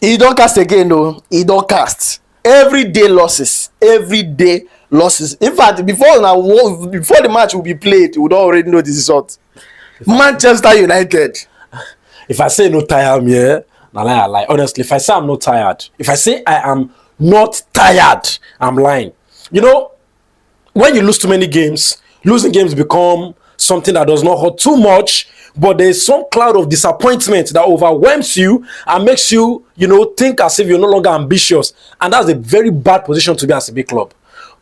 He don't cast again, though. He don't cast. Every day losses. Every day losses. In fact, before the match will be played, we don't already know the result. Manchester United. If I say no tired, I'm here. I lie. Honestly, if I say I'm not tired, if I say I am not tired, I'm lying. You know, when you lose too many games, losing games become something that does not hurt too much, but there's some cloud of disappointment that overwhelms you and makes you, think as if you're no longer ambitious. And that's a very bad position to be as a big club.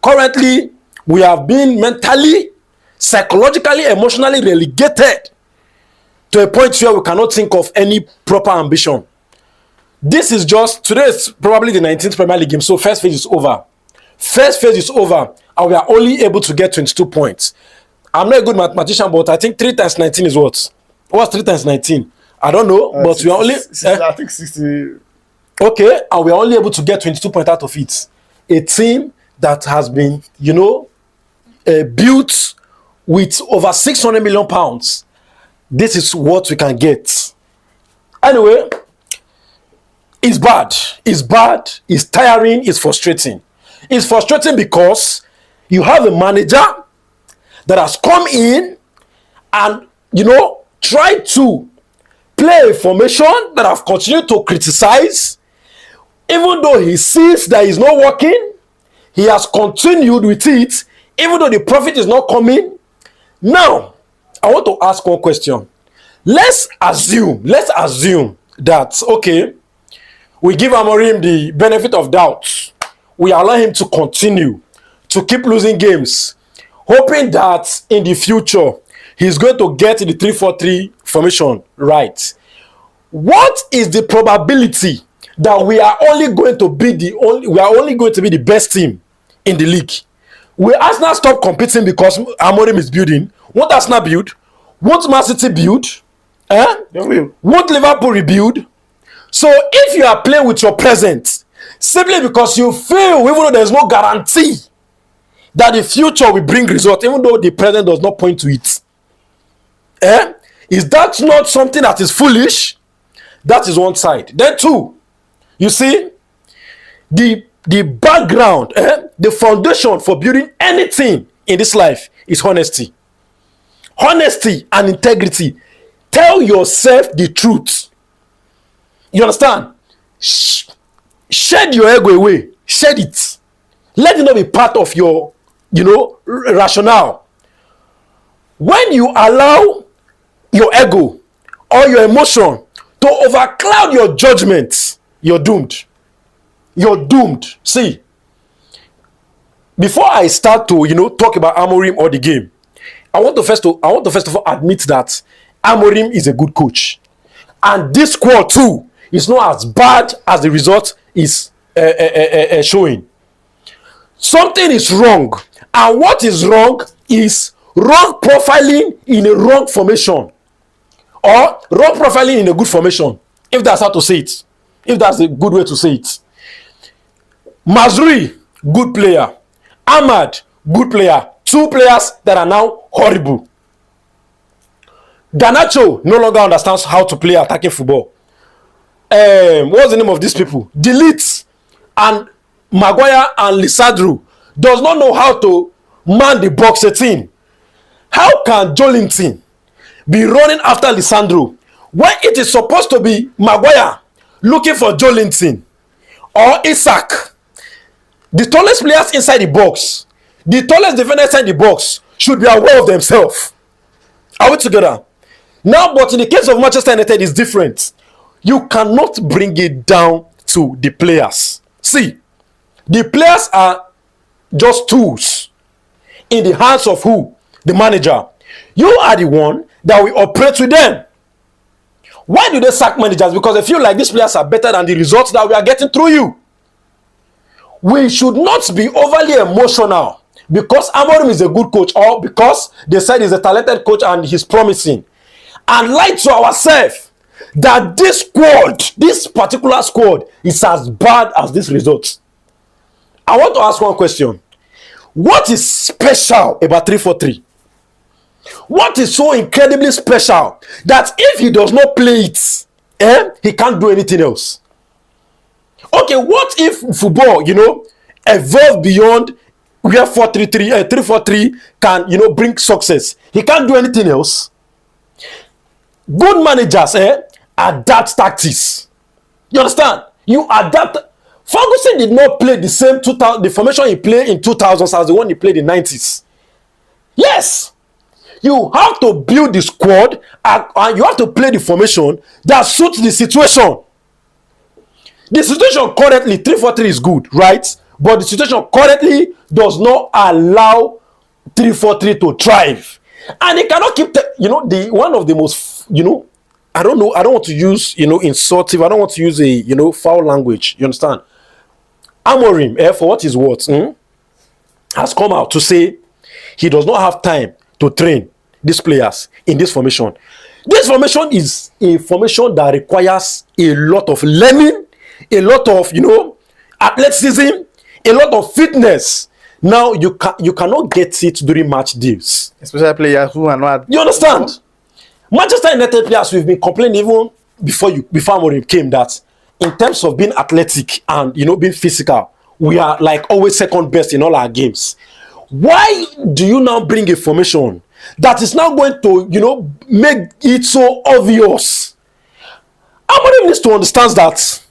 Currently, we have been mentally, psychologically, emotionally relegated to a point where we cannot think of any proper ambition. Today is probably the 19th Premier League game, so first phase is over. First phase is over, and we are only able to get 22 points. I'm not a good mathematician, but I think 3 times 19 is what? What's 3 times 19? I don't know, but 60, we are only... I think 60... Okay, and we are only able to get 22 points out of it. A team that has been, built with over 600 million pounds. This is what we can get. Anyway, it's bad. It's bad. It's tiring. It's frustrating. It's frustrating because you have a manager that has come in and, tried to play a formation that I've continued to criticize. Even though he sees that it's not working, he has continued with it, even though the profit is not coming. Now, I want to ask one question. Let's assume that, okay, we give Amorim the benefit of doubt. We allow him to continue to keep losing games, hoping that in the future he's going to get the 3-4-3 formation right. What is the probability that we are only going to be the best team in the league? Will Arsenal stop competing because Amorim is building? Won't Arsenal build? Won't Man City build? Won't Liverpool rebuild? So if you are playing with your present, simply because you feel, even though there's no guarantee that the future will bring results, even though the present does not point to it, is that not something that is foolish? That is one side. Then two, you see, the background, the foundation for building anything in this life is honesty. Honesty and integrity. Tell yourself the truth. You understand? Shed your ego away. Shed it. Let it not be part of your, rationale. When you allow your ego or your emotion to overcloud your judgment, you're doomed. You're doomed. See, before I start to, talk about Amorim or the game, I want to first of all admit that Amorim is a good coach. And this squad too is not as bad as the result is showing. Something is wrong. And what is wrong is wrong profiling in a wrong formation. Or wrong profiling in a good formation. If that's how to say it. If that's a good way to say it. Mazrui, good player. Ahmad, good player. 2 players that are now horrible. Garnacho no longer understands how to play attacking football. What's the name of these people? Delete and Maguire and Lisandro does not know how to man the box 18. How can Jolinton be running after Lisandro when it is supposed to be Maguire looking for Jolinton or Isak? The tallest players inside the box, the tallest defenders inside the box should be aware of themselves. Are we together? Now, but in the case of Manchester United, it's different. You cannot bring it down to the players. See, the players are just tools in the hands of who? The manager. You are the one that will operate with them. Why do they sack managers? Because they feel like these players are better than the results that we are getting through you. We should not be overly emotional because Amorim is a good coach or because they said he's a talented coach and he's promising. And lie to ourselves that this squad, this particular squad, is as bad as this result. I want to ask one question. What is special about 3-4-3? What is so incredibly special that if he does not play it, he can't do anything else? Okay, what if football, evolve beyond where 4-3-3, 3-4-3 can, bring success? He can't do anything else. Good managers, adapt tactics. You understand? You adapt. Ferguson did not play the same the formation he played in 2000s as the one he played in 90s. Yes, you have to build the squad and you have to play the formation that suits the situation. The situation currently 3-4-3 is good, right? But the situation currently does not allow 3-4-3 to thrive, and it cannot keep the one of the most I don't know. I don't want to use insultive. I don't want to use a foul language. You understand? Amorim, for what is what, has come out to say he does not have time to train these players in this formation. This formation is a formation that requires a lot of learning, a lot of athleticism, a lot of fitness. Now you cannot get it during match days. Especially players who are not. You understand? Manchester United players, we've been complaining even before Amorim came that in terms of being athletic and being physical, we are like always second best in all our games. Why do you now bring a formation that is now going to make it so obvious? Amorim needs to understand that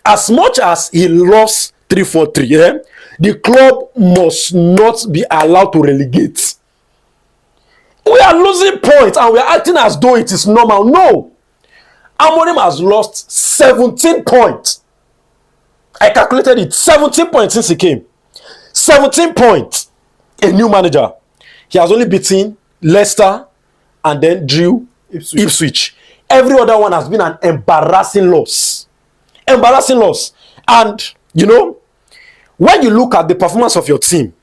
as much as he loves 3-4-3, the club must not be allowed to relegate. We are losing points and we are acting as though it is normal. No. Amorim has lost 17 points. I calculated it. 17 points since he came. 17 points. A new manager. He has only beaten Leicester and then drew Ipswich. Every other one has been an embarrassing loss. Embarrassing loss. And, when you look at the performance of your team,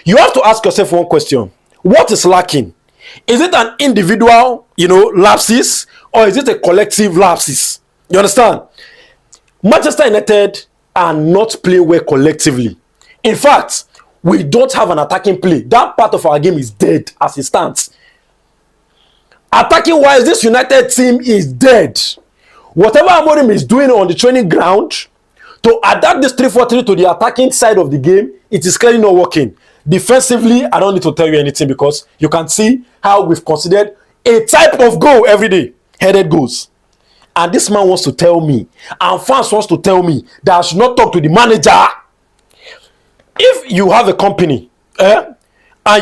you have to ask yourself one question. What is lacking? Is it an individual, lapses, or is it a collective lapses? You understand? Manchester United are not playing well collectively. In fact, we don't have an attacking play. That part of our game is dead as it stands. Attacking wise, this United team is dead. Whatever Amorim is doing on the training ground to adapt this 3-4-3 to the attacking side of the game, it is clearly not working. Defensively, I don't need to tell you anything because you can see how we've considered a type of goal every day. Headed goals. And this man wants to tell me, and fans wants to tell me that I should not talk to the manager. If you have a company and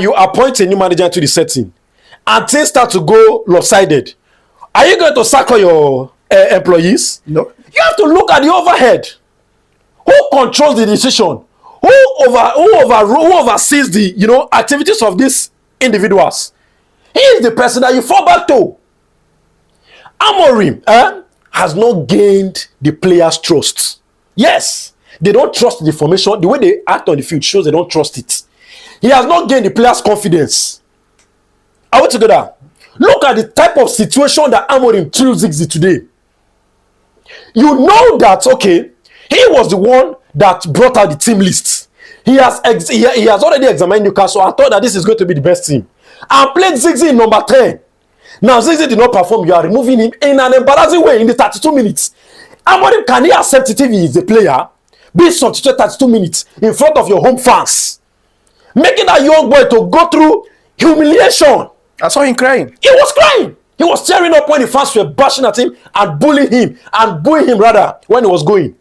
you appoint a new manager into the setting and things start to go lopsided, are you going to sack all your employees? No. You have to look at the overhead. Who controls the decision? Who oversees the activities of these individuals? He is the person that you fall back to. Amorim has not gained the players' trust. Yes, they don't trust the formation. The way they act on the field shows they don't trust it. He has not gained the players' confidence. Are we together? Look at the type of situation that Amorim threw Ziggy today. You know that, okay, he was the one that brought out the team list. He has already examined Newcastle and thought that this is going to be the best team. And played Ziggy in number 10. Now Ziggy did not perform. You are removing him in an embarrassing way in the 32 minutes. Amorim, can he accept it if he is a player? Be substituted 32 minutes in front of your home fans. Making that young boy to go through humiliation. I saw him crying. He was crying. He was tearing up when the fans were bashing at him and bullying him and booing him rather when he was going.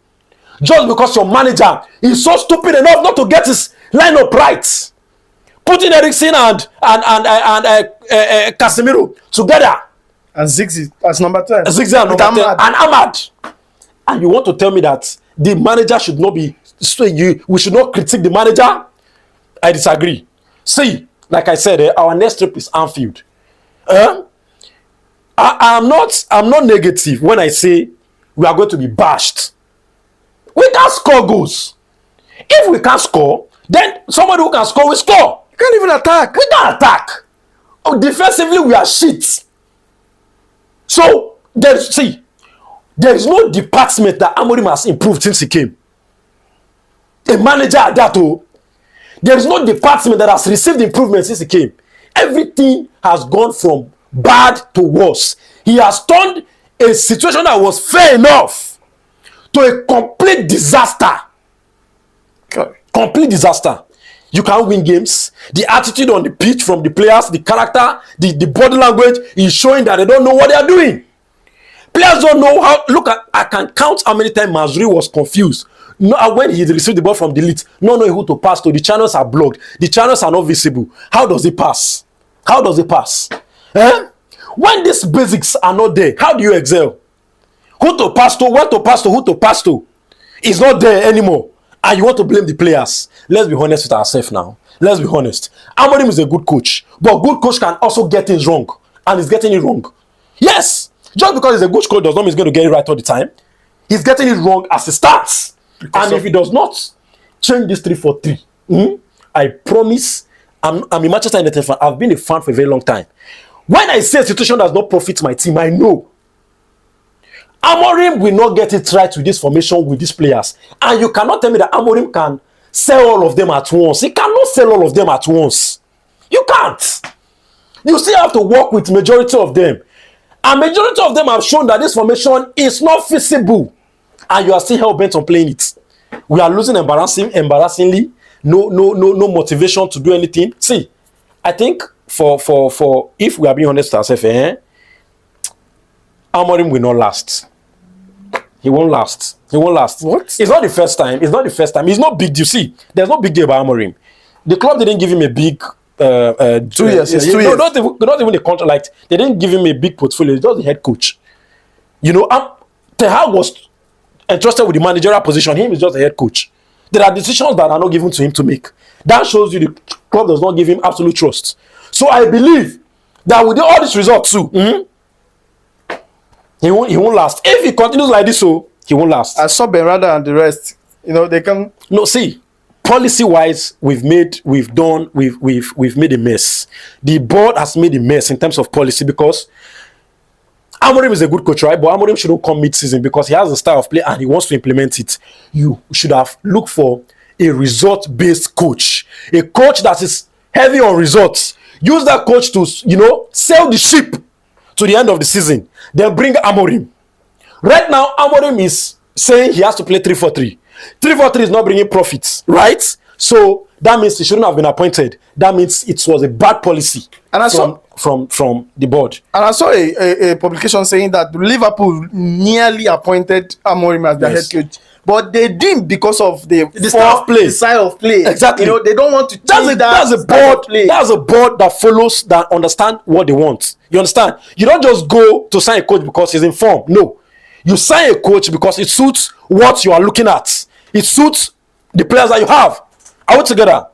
Just because your manager is so stupid enough not to get his lineup right. Putting Eriksen and Casemiro together. And Ziggy as number 10. Ziggy and number 10. And Ahmad. And you want to tell me that the manager should not be... we should not critique the manager? I disagree. See, like I said, our next trip is Anfield. I'm not negative when I say we are going to be bashed. We can't score goals. If we can't score, then somebody who can score will score. You can't even attack. We can't attack. Oh, defensively, we are shit. So, there is no department that Amorim has improved since he came. A manager at that, there is no department that has received improvement since he came. Everything has gone from bad to worse. He has turned a situation that was fair enough to a complete disaster. Okay. Complete disaster. You can't win games. The attitude on the pitch from the players, the character, the body language is showing that they don't know what they are doing. Players don't know how. Look, I can count how many times Mazri was confused. No, when he received the ball from the lead, not knowing who to pass to. The channels are blocked. The channels are not visible. How does he pass? How does he pass? Eh? When these basics are not there, how do you excel? Who to pass to, where to pass to, who to pass to? It's not there anymore. And you want to blame the players. Let's be honest with ourselves now. Let's be honest. Amorim is a good coach. But good coach can also get things wrong. And he's getting it wrong. Yes. Just because he's a good coach does not mean he's going to get it right all the time. He's getting it wrong as it starts. And if he does not change this 3-4-3, I promise, I'm a Manchester United fan. I've been a fan for a very long time. When I say a situation does not profit my team, I know Amorim will not get it right with this formation, with these players. And you cannot tell me that Amorim can sell all of them at once. He cannot sell all of them at once. You can't. You still have to work with majority of them. And majority of them have shown that this formation is not feasible. And you are still hell-bent on playing it. We are losing embarrassingly. No motivation to do anything. See, I think for if we are being honest with ourselves, Amorim will not last. He won't last. He won't last. What? It's not the first time. It's not the first time. It's not big deal. See, there's no big deal about Amorim. The club didn't give him a big 2 years. It's 2 years. Not even a contract. Like, they didn't give him a big portfolio. He's just the head coach. You know, Ten Hag was entrusted with the managerial position. Him is just the head coach. There are decisions that are not given to him to make. That shows you the club does not give him absolute trust. So I believe that with all these results too, he won't last. If he continues like this, so he won't last. I saw Benrada and the rest. You know, they can. No, see, policy-wise, we've made a mess. The board has made a mess in terms of policy because Amorim is a good coach, right? But Amorim shouldn't come mid-season because he has a style of play and he wants to implement it. You should have looked for a result-based coach, a coach that is heavy on results. Use that coach to, sell the ship to the end of the season. Then bring Amorim. Right now, Amorim is saying he has to play 3-4-3. 3-4-3 is not bringing profits, right? So that means he shouldn't have been appointed. That means it was a bad policy. And I saw from the board. And I saw a publication saying that Liverpool nearly appointed Amorim as their head coach. But they didn't because of the style of play. The style of play. Exactly. They don't want to change that's a board. That's a board that follows, that understand what they want. You understand? You don't just go to sign a coach because he's in form. No. You sign a coach because it suits what you are looking at. It suits the players that you have. Are we together?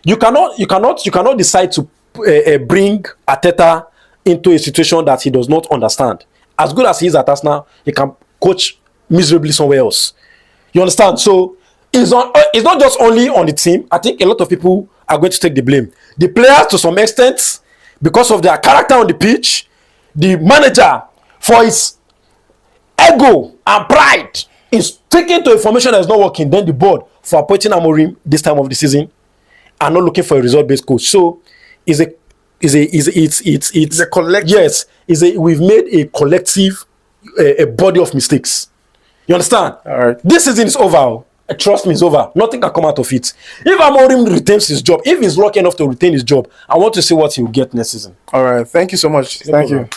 You cannot decide to bring Arteta into a situation that he does not understand. As good as he is at Arsenal, he can coach miserably somewhere else. You understand? So it's not just only on the team. I think a lot of people are going to take the blame. The players, to some extent, because of their character on the pitch, the manager, for his ego and pride, is taking to a formation that is not working. Then the board for appointing Amorim this time of the season are not looking for a result-based coach. So it's a collective. Yes, we've made a collective a body of mistakes. You understand? All right. This season is over. Trust me, it's over. Nothing can come out of it. If Amorim retains his job, if he's lucky enough to retain his job, I want to see what he will get next season. All right. Thank you so much. Thank you.